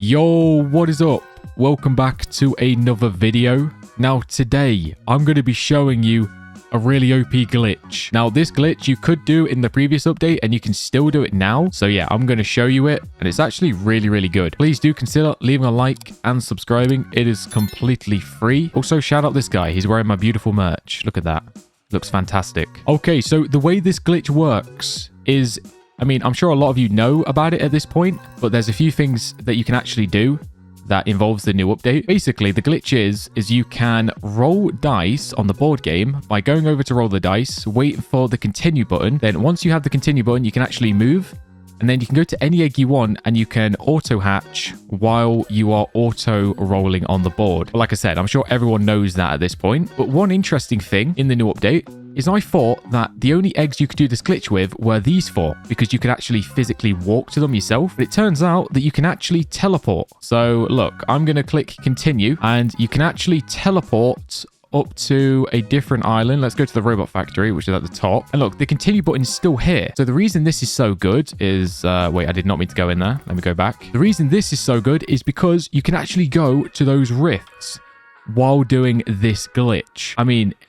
Yo, what is up? Welcome back to another video. Now today, I'm going to be showing you a really OP glitch. Now this glitch you could do in the previous update and you can still do it now. So yeah, I'm going to show you it and it's actually really good. Please do consider leaving a like and subscribing. It is completely free. Also shout out this guy. He's wearing my beautiful merch. Look at that. Looks fantastic. Okay, so the way this glitch works is, I'm sure a lot of you know about it at this point, but there's a few things that you can actually do that involves the new update. Basically, the glitch is you can roll dice on the board game by going over to roll the dice, wait for the continue button. Then once you have the continue button, you can actually move. And then you can go to any egg you want and you can auto hatch while you are auto rolling on the board. But like I said, I'm sure everyone knows that at this point. But one interesting thing in the new update is I thought that the only eggs you could do this glitch with were these four, because you could actually physically walk to them yourself. But it turns out that you can actually teleport. So look, I'm going to click continue and you can actually teleport up to a different island. Let's go to the robot factory, which is at the top. And look, the continue button is still here. So the reason this is so good is, wait, I did not mean to go in there. Let me go back. The reason this is so good is because you can actually go to those rifts while doing this glitch.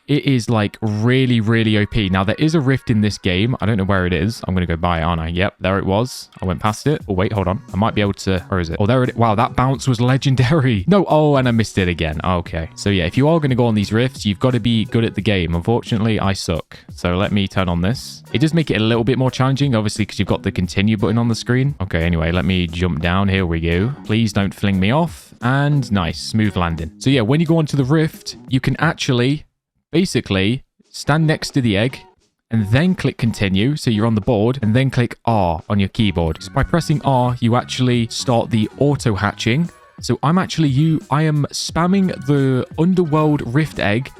It is like really OP. Now, there is a rift in this game. I don't know where it is. I'm going to go buy it, aren't I? Yep, there it was. I went past it. Oh, wait, hold on. I might be able to... Where is it? Oh, there it is. Wow, that bounce was legendary. No, oh, and I missed it again. Okay. So yeah, if you are going to go on these rifts, you've got to be good at the game. Unfortunately, I suck. So let me turn on this. It does make it a little bit more challenging, obviously, because you've got the continue button on the screen. Okay, anyway, let me jump down. Here we go. Please don't fling me off. And nice, smooth landing. So yeah, when you go onto the rift, you can actually basically stand next to the egg and then click continue. So you're on the board and then click R on your keyboard. So by pressing R, you actually start the auto hatching. So I am spamming the underworld rift egg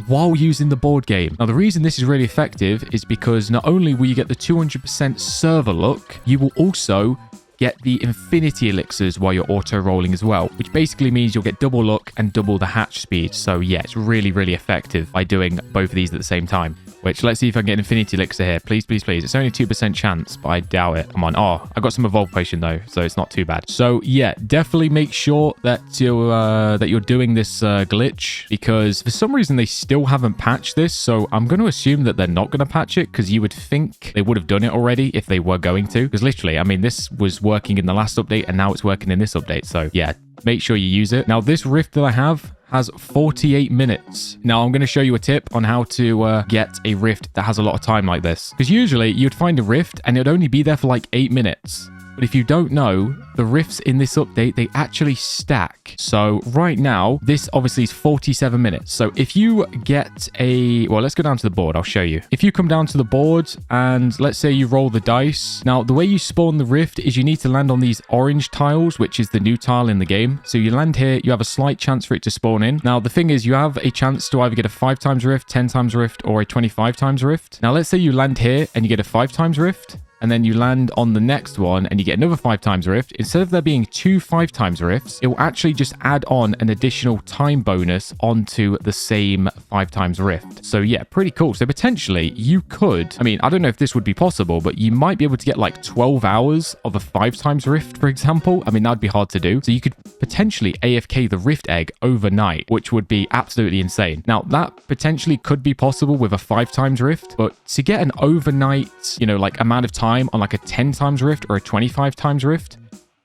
while using the board game. Now, the reason this is really effective is because not only will you get the 200% server luck, you will also get the infinity elixirs while you're auto rolling as well, which basically means you'll get double luck and double the hatch speed. So yeah, it's really effective by doing both of these at the same time. Which, let's see if I can get infinity elixir here. Please. It's only 2% chance, but I doubt it. Come on. Oh, I got some evolve potion though, so it's not too bad. So yeah, definitely make sure that you're doing this glitch, because for some reason they still haven't patched this. So I'm going to assume that they're not going to patch it, because you would think they would have done it already if they were going to. Because literally, this was working in the last update and now it's working in this update. So yeah, make sure you use it. Now, this rift that I have has 48 minutes. Now, I'm going to show you a tip on how to get a rift that has a lot of time like this. Because usually you'd find a rift and it'd only be there for like 8 minutes. But if you don't know, the rifts in this update, they actually stack. So right now, this obviously is 47 minutes. So if you get well, let's go down to the board. I'll show you. If you come down to the board and let's say you roll the dice. Now, the way you spawn the rift is you need to land on these orange tiles, which is the new tile in the game. So you land here, you have a slight chance for it to spawn in. Now, the thing is, you have a chance to either get a 5 times rift, 10 times rift, or a 25 times rift. Now, let's say you land here and you get a 5 times rift. And then you land on the next one and you get another 5 times rift. Instead of there being 2 5 times rifts, it will actually just add on an additional time bonus onto the same 5 times rift. So yeah, pretty cool. So potentially you could, I don't know if this would be possible, but you might be able to get like 12 hours of a 5 times rift, for example. That'd be hard to do. So you could potentially AFK the rift egg overnight, which would be absolutely insane. Now, that potentially could be possible with a 5 times rift, but to get an overnight, amount of time on like a 10 times rift or a 25 times rift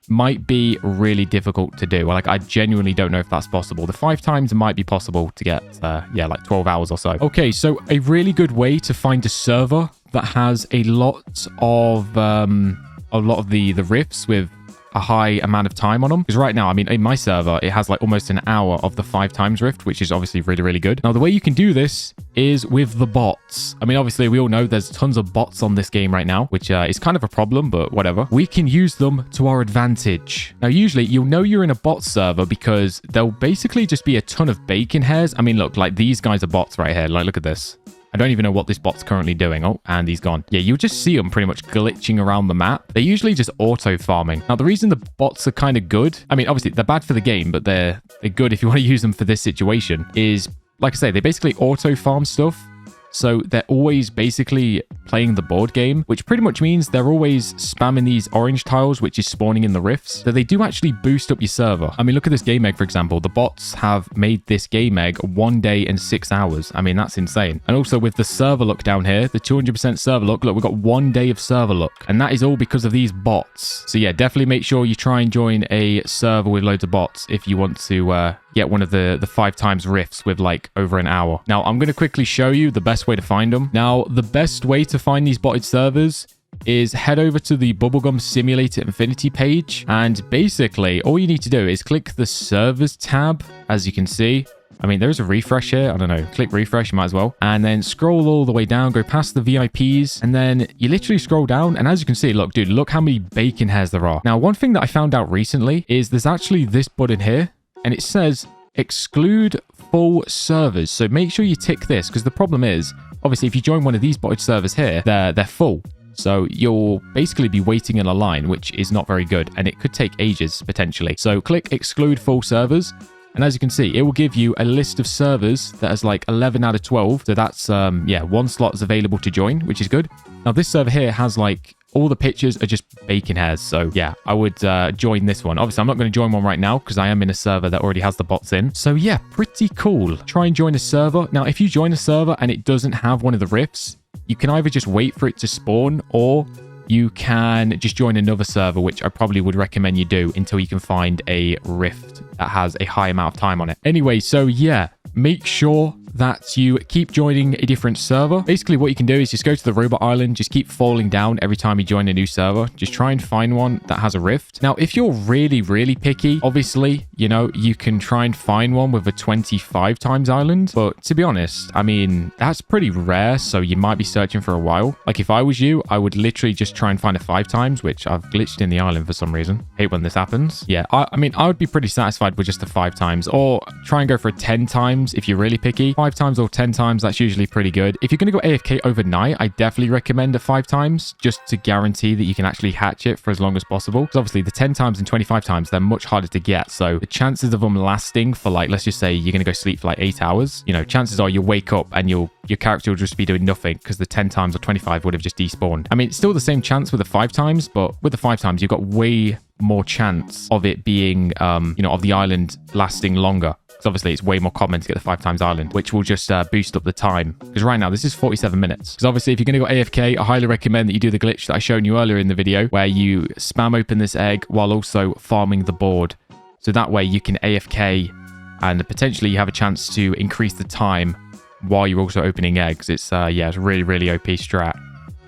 might be really difficult to do. I genuinely don't know if that's possible. The 5 times might be possible to get, like 12 hours or so. Okay, so a really good way to find a server that has a lot of the rifts with a high amount of time on them, because right now, in my server, it has like almost an hour of the 5 times rift, which is obviously really good. Now, the way you can do this is with the bots. Obviously, we all know there's tons of bots on this game right now, which is kind of a problem, but whatever. We can use them to our advantage. Now, usually, you'll know you're in a bot server because there'll basically just be a ton of bacon hairs. Look, like these guys are bots right here. Like, look at this. I don't even know what this bot's currently doing. Oh, and he's gone. Yeah, you'll just see them pretty much glitching around the map. They're usually just auto farming. Now, the reason the bots are kind of good, obviously they're bad for the game, but they're good if you want to use them for this situation, is, like I say, they basically auto farm stuff So they're always basically playing the board game, which pretty much means they're always spamming these orange tiles, which is spawning in the rifts. So they do actually boost up your server. I mean, look at this game egg, for example. The bots have made this game egg 1 day and 6 hours. I mean, that's insane. And also with the server luck down here, the 200% server luck, look, we've got 1 day of server luck. And that is all because of these bots. So yeah, definitely make sure you try and join a server with loads of bots if you want to get one of the 5 times rifts with like over an hour. Now, I'm going to quickly show you the best way to find them. Now, the best way to find these botted servers is head over to the Bubblegum Simulator Infinity page. And basically, all you need to do is click the servers tab, as you can see. I mean, there's a refresh here. I don't know. Click refresh, you might as well. And then scroll all the way down, go past the VIPs, and then you literally scroll down. And as you can see, look, dude, look how many bacon hairs there are. Now, one thing that I found out recently is there's actually this button here, and it says exclude full servers. So make sure you tick this, because the problem is, obviously, if you join one of these botted servers here, they're full. So you'll basically be waiting in a line, which is not very good, and it could take ages potentially. So click exclude full servers. And as you can see, it will give you a list of servers that is like 11 out of 12. So that's, yeah, 1 slot is available to join, which is good. Now, this server here has like all the pictures are just bacon hairs. So yeah, I would join this one. Obviously, I'm not going to join one right now because I am in a server that already has the bots in. So yeah, pretty cool. Try and join a server. Now, if you join a server and it doesn't have one of the rifts, you can either just wait for it to spawn, or you can just join another server, which I probably would recommend you do until you can find a rift that has a high amount of time on it. Anyway, so yeah, make sure that you keep joining a different server. Basically, what you can do is just go to the robot island, just keep falling down every time you join a new server. Just try and find one that has a rift. Now, if you're really, really picky, obviously, you know, you can try and find one with a 25 times island. But to be honest, I mean, that's pretty rare, so you might be searching for a while. Like if I was you, I would literally just try and find a 5 times, which I've glitched in the island for some reason. Hate when this happens. Yeah, I mean, I would be pretty satisfied with just a 5 times, or try and go for a 10 times if you're really picky. 5 times or 10 times, that's usually pretty good. If you're going to go AFK overnight, I definitely recommend a 5 times just to guarantee that you can actually hatch it for as long as possible. Because obviously the 10 times and 25 times, they're much harder to get. So the chances of them lasting for like, let's just say you're going to go sleep for like 8 hours, you know, chances are you'll wake up and your character will just be doing nothing because the 10 times or 25 would have just despawned. I mean, it's still the same chance with the 5 times, but with the 5 times, you've got way more chance of it being, you know, of the island lasting longer. Because obviously it's way more common to get the 5 times island, which will just boost up the time. Because right now, this is 47 minutes. Because obviously, if you're going to go AFK, I highly recommend that you do the glitch that I shown you earlier in the video, where you spam open this egg while also farming the board. So that way you can AFK and potentially you have a chance to increase the time while you're also opening eggs. It's, yeah, it's really, really OP strat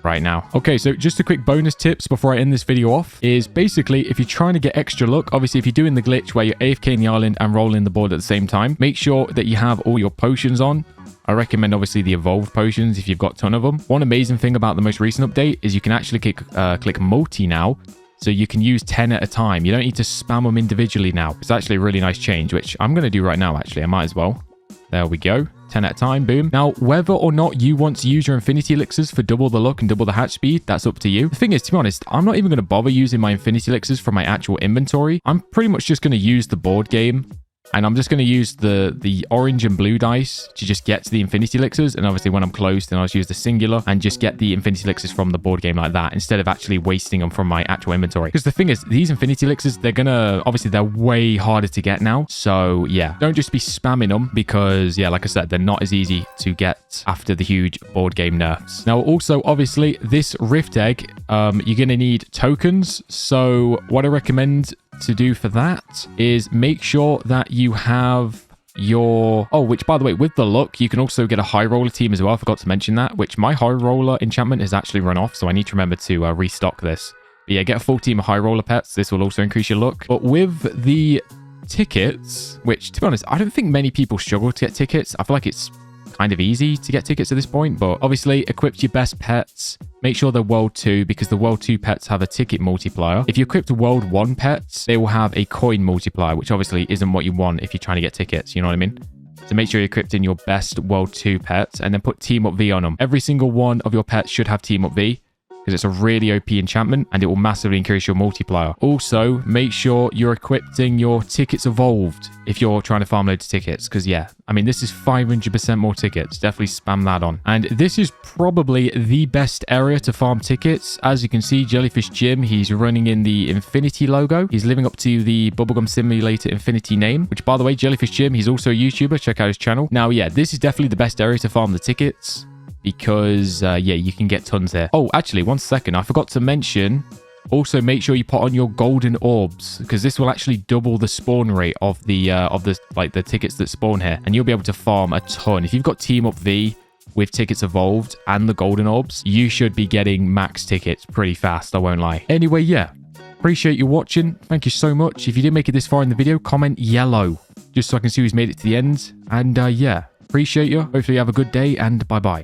right now. Okay, so just a quick bonus tips before I end this video off is basically if you're trying to get extra luck, obviously if you're doing the glitch where you're AFK in the island and rolling the board at the same time, make sure that you have all your potions on. I recommend obviously the evolved potions if you've got a ton of them. One amazing thing about the most recent update is you can actually click multi now. So you can use 10 at a time. You don't need to spam them individually now. It's actually a really nice change, which I'm going to do right now, actually. I might as well. There we go. 10 at a time. Boom. Now, whether or not you want to use your infinity elixirs for double the luck and double the hatch speed, that's up to you. The thing is, to be honest, I'm not even going to bother using my infinity elixirs from my actual inventory. I'm pretty much just going to use the board game. And I'm just going to use the orange and blue dice to just get to the infinity elixirs. And obviously when I'm close, then I'll just use the singular and just get the infinity elixirs from the board game like that, instead of actually wasting them from my actual inventory. Because the thing is, these infinity elixirs, they're going to, obviously they're way harder to get now. So yeah, don't just be spamming them because yeah, like I said, they're not as easy to get after the huge board game nerfs. Now also, obviously this rift egg, you're going to need tokens. So what I recommend to do for that is make sure that you have your which by the way, with the luck you can also get a high roller team as well. I forgot to mention that, which my high roller enchantment has actually run off, so I need to remember to restock this. But yeah, get a full team of high roller pets. This will also increase your luck. But with the tickets, which to be honest, I don't think many people struggle to get tickets. I feel like it's kind of easy to get tickets at this point, but obviously equip your best pets. Make sure they're World 2 because the World 2 pets have a ticket multiplier. If you equip World 1 pets, they will have a coin multiplier, which obviously isn't what you want if you're trying to get tickets, you know what I mean? So make sure you're equipped in your best World 2 pets and then put Team Up V on them. Every single one of your pets should have Team Up V, because because it's a really OP enchantment and it will massively increase your multiplier. Also, make sure you're equipping your tickets evolved if you're trying to farm loads of tickets, because yeah, I mean, this is 500% more tickets. Definitely spam that on. And this is probably the best area to farm tickets. As you can see, Jellyfish Jim, he's running in the Infinity logo. He's living up to the Bubblegum Simulator Infinity name, which, by the way, Jellyfish Jim, he's also a YouTuber. Check out his channel. Now, yeah, this is definitely the best area to farm the tickets because, yeah, you can get tons here. Oh, actually, one second. I forgot to mention... Also, make sure you put on your golden orbs because this will actually double the spawn rate of the tickets that spawn here, and you'll be able to farm a ton. If you've got Team Up V with tickets evolved and the golden orbs, you should be getting max tickets pretty fast. I won't lie. Anyway, yeah, appreciate you watching. Thank you so much. If you did make it this far in the video, comment yellow just so I can see who's made it to the end. And yeah, appreciate you. Hopefully you have a good day, and bye bye.